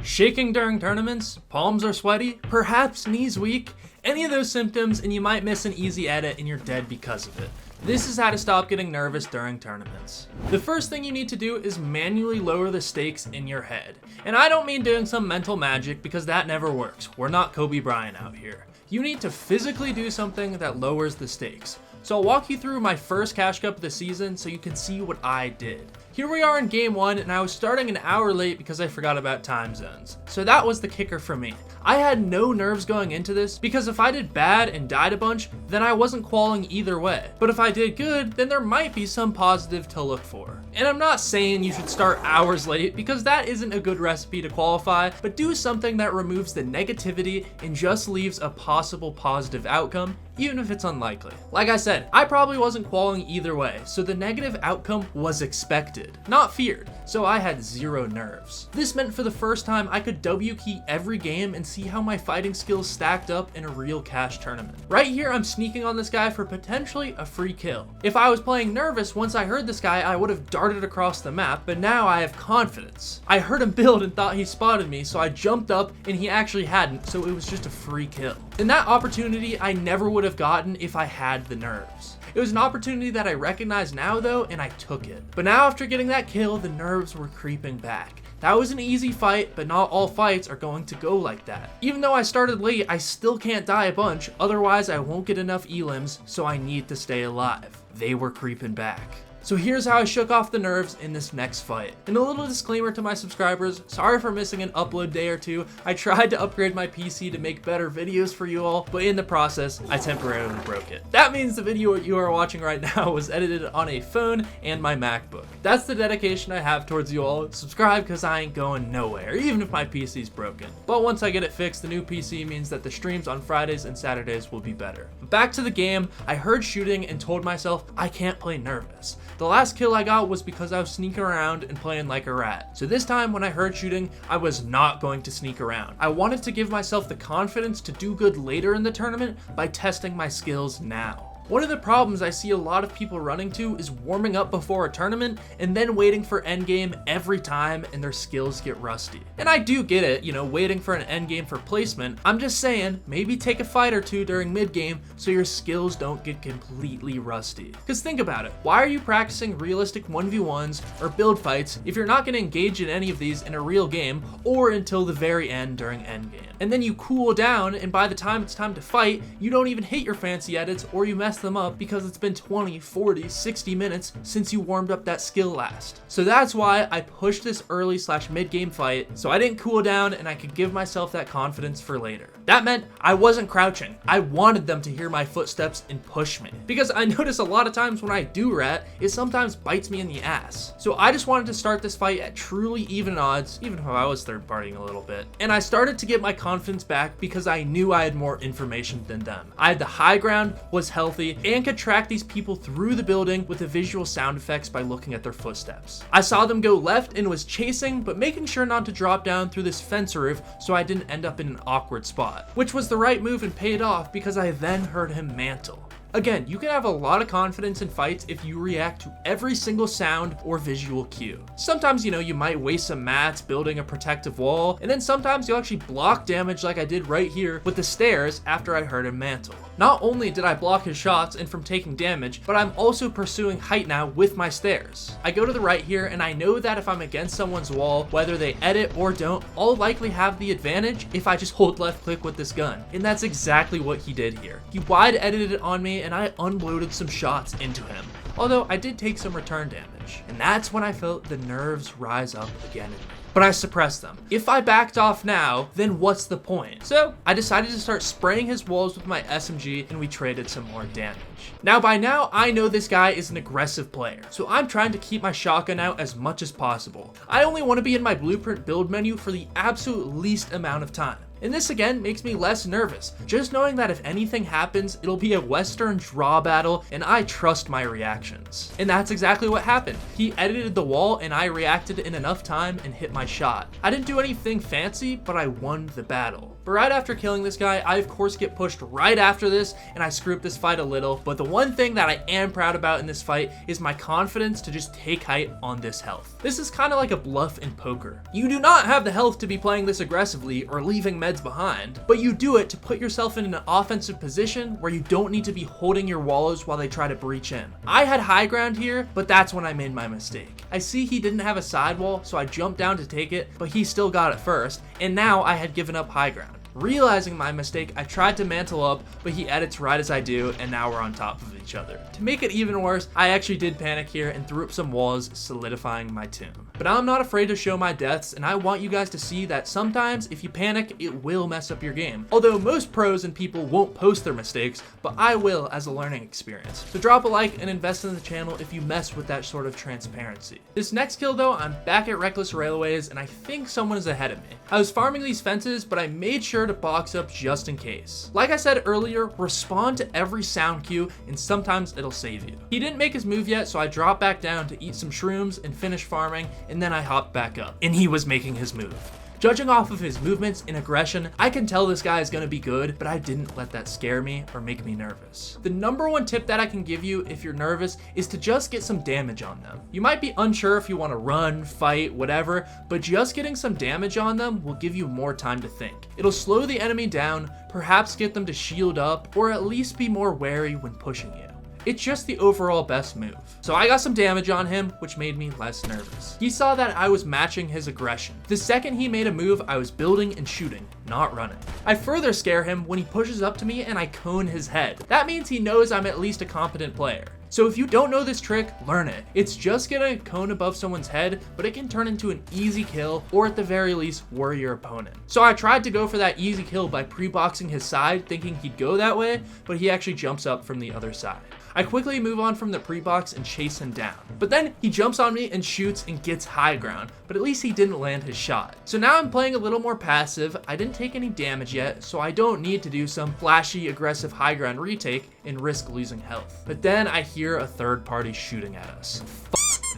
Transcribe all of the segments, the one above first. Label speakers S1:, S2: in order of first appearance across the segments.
S1: Shaking during tournaments, palms are sweaty, perhaps knees weak, any of those symptoms and you might miss an easy edit and you're dead because of it. This is how to stop getting nervous during tournaments. The first thing you need to do is manually lower the stakes in your head. And I don't mean doing some mental magic because that never works. We're not Kobe Bryant out here. You need to physically do something that lowers the stakes. So I'll walk you through my first Cash Cup of the season so you can see what I did. Here we are in game 1 and I was starting an hour late because I forgot about time zones. So that was the kicker for me. I had no nerves going into this because if I did bad and died a bunch, then I wasn't qualing either way. But if I did good, then there might be some positive to look for. And I'm not saying you should start hours late because that isn't a good recipe to qualify, but do something that removes the negativity and just leaves a possible positive outcome, even if it's unlikely. Like I said, I probably wasn't qualing either way, so the negative outcome was expected, not feared, so I had zero nerves. This meant for the first time I could W key every game and see how my fighting skills stacked up in a real cash tournament. Right here, I'm sneaking on this guy for potentially a free kill. If I was playing nervous, once I heard this guy, I would have darted across the map, but now I have confidence. I heard him build and thought he spotted me, so I jumped up and he actually hadn't, so it was just a free kill. And that opportunity I never would have gotten if I had the nerves. It was an opportunity that I recognize now though, and I took it. But now after getting that kill, the nerves were creeping back. That was an easy fight, but not all fights are going to go like that. Even though I started late, I still can't die a bunch, otherwise I won't get enough elims, so I need to stay alive. They were creeping back. So here's how I shook off the nerves in this next fight. And a little disclaimer to my subscribers, sorry for missing an upload day or two. I tried to upgrade my PC to make better videos for you all, but in the process, I temporarily broke it. That means the video you are watching right now was edited on a phone and my MacBook. That's the dedication I have towards you all. Subscribe because I ain't going nowhere, even if my PC's broken. But once I get it fixed, the new PC means that the streams on Fridays and Saturdays will be better. But back to the game, I heard shooting and told myself I can't play nervous. The last kill I got was because I was sneaking around and playing like a rat. So this time when I heard shooting, I was not going to sneak around. I wanted to give myself the confidence to do good later in the tournament by testing my skills now. One of the problems I see a lot of people running to is warming up before a tournament and then waiting for endgame every time and their skills get rusty. And I do get it, waiting for an endgame for placement. I'm just saying, maybe take a fight or two during mid-game so your skills don't get completely rusty. Because think about it, why are you practicing realistic 1v1s or build fights if you're not going to engage in any of these in a real game or until the very end during endgame? And then you cool down and by the time it's time to fight, you don't even hit your fancy edits or you mess them up because it's been 20, 40, 60 minutes since you warmed up that skill last. So that's why I pushed this early / mid-game fight so I didn't cool down and I could give myself that confidence for later. That meant I wasn't crouching. I wanted them to hear my footsteps and push me. Because I notice a lot of times when I do rat, it sometimes bites me in the ass. So I just wanted to start this fight at truly even odds, even though I was third partying a little bit. And I started to get my confidence back because I knew I had more information than them. I had the high ground, was healthy, and could track these people through the building with the visual sound effects by looking at their footsteps. I saw them go left and was chasing, but making sure not to drop down through this fence roof so I didn't end up in an awkward spot, which was the right move and paid off because I then heard him mantle. Again, you can have a lot of confidence in fights if you react to every single sound or visual cue. Sometimes, you might waste some mats building a protective wall, and then sometimes you'll actually block damage like I did right here with the stairs after I heard him mantle. Not only did I block his shots and from taking damage, but I'm also pursuing height now with my stairs. I go to the right here and I know that if I'm against someone's wall, whether they edit or don't, I'll likely have the advantage if I just hold left click with this gun. And that's exactly what he did here. He wide edited it on me and I unloaded some shots into him. Although I did take some return damage. And that's when I felt the nerves rise up again in me. But I suppressed them. If I backed off now, then what's the point? So I decided to start spraying his walls with my SMG and we traded some more damage. Now by now, I know this guy is an aggressive player, so I'm trying to keep my shotgun out as much as possible. I only want to be in my blueprint build menu for the absolute least amount of time. And this again makes me less nervous, just knowing that if anything happens, it'll be a Western draw battle and I trust my reactions. And that's exactly what happened. He edited the wall and I reacted in enough time and hit my shot. I didn't do anything fancy, but I won the battle. But right after killing this guy, I of course get pushed right after this and I screw up this fight a little, but the one thing that I am proud about in this fight is my confidence to just take height on this health. This is kind of like a bluff in poker. You do not have the health to be playing this aggressively or leaving meds behind, but you do it to put yourself in an offensive position where you don't need to be holding your walls while they try to breach in. I had high ground here, but that's when I made my mistake. I see he didn't have a sidewall, so I jumped down to take it, but he still got it first, and now I had given up high ground. Realizing my mistake, I tried to mantle up, but he edits right as I do, and now we're on top of each other. To make it even worse, I actually did panic here and threw up some walls, solidifying my tomb. But I'm not afraid to show my deaths, and I want you guys to see that sometimes if you panic, it will mess up your game. Although most pros and people won't post their mistakes, but I will as a learning experience. So drop a like and invest in the channel if you mess with that sort of transparency. This next kill though, I'm back at Reckless Railways, and I think someone is ahead of me. I was farming these fences, but I made sure to box up just in case. Like I said earlier, respond to every sound cue and sometimes it'll save you. He didn't make his move yet, so I dropped back down to eat some shrooms and finish farming, and then I hopped back up, and he was making his move. Judging off of his movements and aggression, I can tell this guy is gonna be good, but I didn't let that scare me or make me nervous. The number one tip that I can give you if you're nervous is to just get some damage on them. You might be unsure if you wanna run, fight, whatever, but just getting some damage on them will give you more time to think. It'll slow the enemy down, perhaps get them to shield up, or at least be more wary when pushing you. It's just the overall best move. So I got some damage on him, which made me less nervous. He saw that I was matching his aggression. The second he made a move, I was building and shooting, not running. I further scare him when he pushes up to me and I cone his head. That means he knows I'm at least a competent player. So if you don't know this trick, learn it. It's just getting a cone above someone's head, but it can turn into an easy kill, or at the very least, worry your opponent. So I tried to go for that easy kill by pre-boxing his side, thinking he'd go that way, but he actually jumps up from the other side. I quickly move on from the pre-box and chase him down. But then he jumps on me and shoots and gets high ground, but at least he didn't land his shot. So now I'm playing a little more passive. I didn't take any damage yet, so I don't need to do some flashy, aggressive high ground retake and risk losing health. But then I hear a third party shooting at us.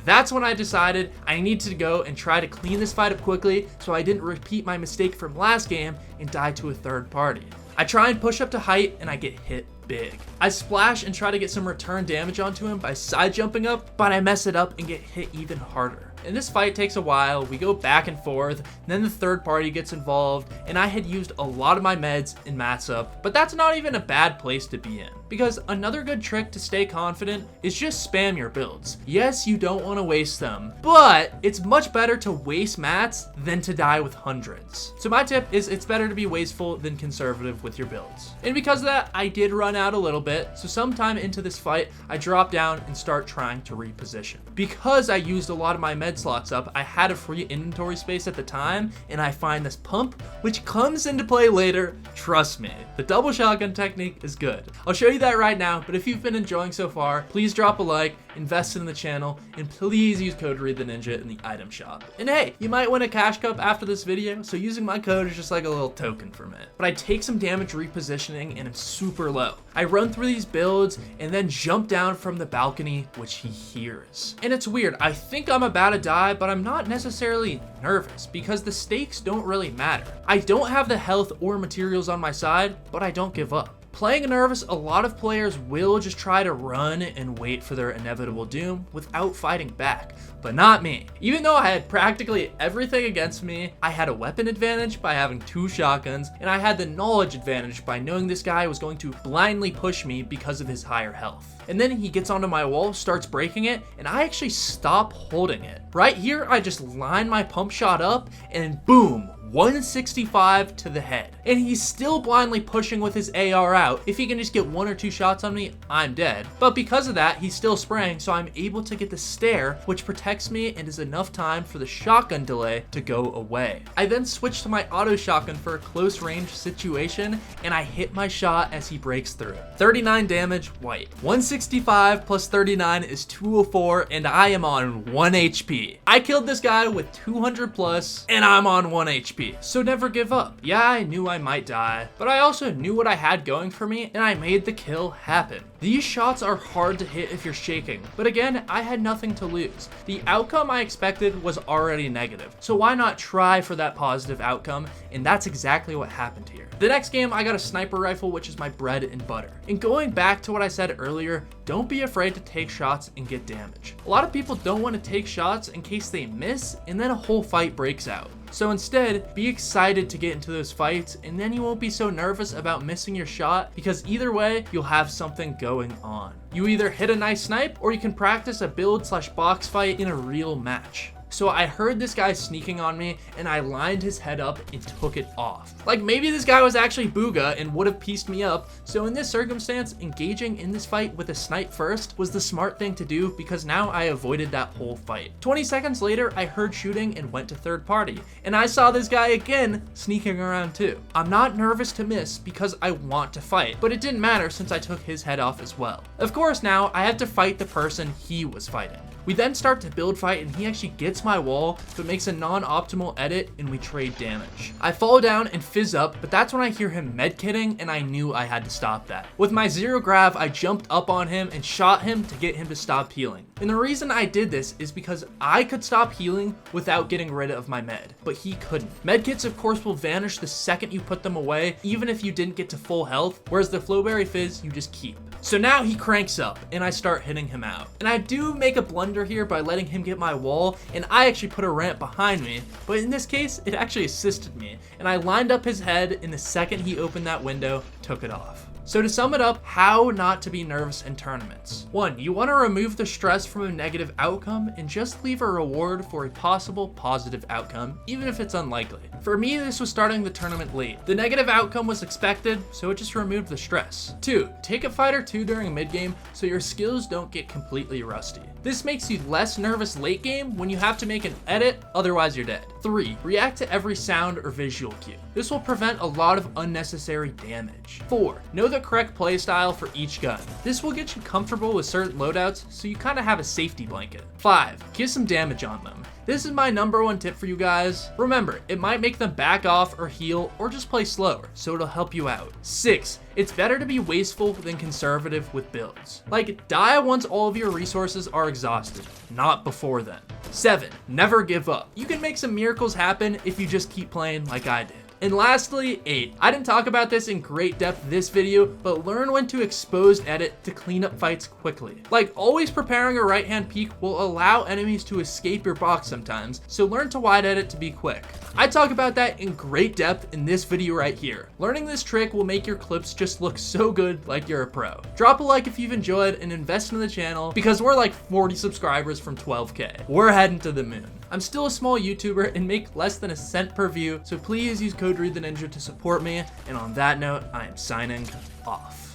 S1: That's when I decided I need to go and try to clean this fight up quickly so I didn't repeat my mistake from last game and die to a third party. I try and push up to height and I get hit big. I splash and try to get some return damage onto him by side jumping up, but I mess it up and get hit even harder. And this fight takes a while, we go back and forth, and then the third party gets involved, and I had used a lot of my meds in mats up, but that's not even a bad place to be in. Because another good trick to stay confident is just spam your builds. Yes, you don't want to waste them, but it's much better to waste mats than to die with hundreds. So my tip is it's better to be wasteful than conservative with your builds. And because of that, I did run out a little bit, so sometime into this fight, I drop down and start trying to reposition. Because I used a lot of my med slots up, I had a free inventory space at the time, and I find this pump, which comes into play later. Trust me, the double shotgun technique is good. I'll show you that right now, but if you've been enjoying so far, please drop a like, invest in the channel, and please use code reidtheninja in the item shop. And hey, you might win a cash cup after this video, so using my code is just like a little token from it. But I take some damage repositioning and I'm super low. I run through these builds and then jump down from the balcony, which he hears. And it's weird, I think I'm about to die, but I'm not necessarily nervous because the stakes don't really matter. I don't have the health or materials on my side, but I don't give up. Playing nervous, a lot of players will just try to run and wait for their inevitable doom without fighting back, but not me. Even though I had practically everything against me, I had a weapon advantage by having 2 shotguns, and I had the knowledge advantage by knowing this guy was going to blindly push me because of his higher health. And then he gets onto my wall, starts breaking it, and I actually stop holding it. Right here, I just line my pump shot up, and boom, 165 to the head. And he's still blindly pushing with his AR out. If he can just get 1 or 2 shots on me, I'm dead. But because of that, he's still spraying, so I'm able to get the stare, which protects me and is enough time for the shotgun delay to go away. I then switch to my auto shotgun for a close range situation, and I hit my shot as he breaks through. 39 damage, white. 165 plus 39 is 204, and I am on 1 HP. I killed this guy with 200 plus, and I'm on 1 HP. HP, so never give up. Yeah, I knew I might die, but I also knew what I had going for me, and I made the kill happen. These shots are hard to hit if you're shaking, but again, I had nothing to lose. The outcome I expected was already negative, so why not try for that positive outcome? And that's exactly what happened here. The next game, I got a sniper rifle, which is my bread and butter. And going back to what I said earlier, don't be afraid to take shots and get damage. A lot of people don't want to take shots in case they miss, and then a whole fight breaks out. So instead, be excited to get into those fights, and then you won't be so nervous about missing your shot, because either way, you'll have something going on. You either hit a nice snipe, or you can practice a build/box fight in a real match. So I heard this guy sneaking on me, and I lined his head up and took it off. Like, maybe this guy was actually Booga and would have pieced me up, so in this circumstance, engaging in this fight with a snipe first was the smart thing to do, because now I avoided that whole fight. 20 seconds later, I heard shooting and went to third party, and I saw this guy again sneaking around too. I'm not nervous to miss because I want to fight, but it didn't matter since I took his head off as well. Of course, now I have to fight the person he was fighting. We then start to build fight, and he actually gets my wall, but makes a non-optimal edit, and we trade damage. I fall down and fizz up, but that's when I hear him medkitting, and I knew I had to stop that. With my zero grav, I jumped up on him and shot him to get him to stop healing. And the reason I did this is because I could stop healing without getting rid of my med, but he couldn't. Medkits, of course, will vanish the second you put them away, even if you didn't get to full health, whereas the Flowberry Fizz, you just keep. So now he cranks up, and I start hitting him out. And I do make a blunder here by letting him get my wall, and I actually put a ramp behind me, but in this case, it actually assisted me, and I lined up his head, and the second he opened that window, took it off. So to sum it up, how not to be nervous in tournaments. 1, you want to remove the stress from a negative outcome and just leave a reward for a possible positive outcome, even if it's unlikely. For me, this was starting the tournament late. The negative outcome was expected, so it just removed the stress. 2, take a fight or two during mid game so your skills don't get completely rusty. This makes you less nervous late game when you have to make an edit, otherwise you're dead. 3, react to every sound or visual cue. This will prevent a lot of unnecessary damage. 4, know the correct playstyle for each gun. This will get you comfortable with certain loadouts, so you kind of have a safety blanket. 5, get some damage on them. This is my #1 tip for you guys. Remember, it might make them back off or heal or just play slower, so it'll help you out. 6, it's better to be wasteful than conservative with builds. Like, die once all of your resources are exhausted, not before then. 7, never give up. You can make some miracles happen if you just keep playing like I did. And lastly, 8. I didn't talk about this in great depth this video, but learn when to expose edit to clean up fights quickly. Like, always preparing a right hand peek will allow enemies to escape your box sometimes, so learn to wide edit to be quick. I talk about that in great depth in this video right here. Learning this trick will make your clips just look so good like you're a pro. Drop a like if you've enjoyed and invest in the channel because we're like 40 subscribers from 12K. We're heading to the moon. I'm still a small YouTuber and make less than a cent per view, so please use code reidtheninja to support me. And on that note, I am signing off.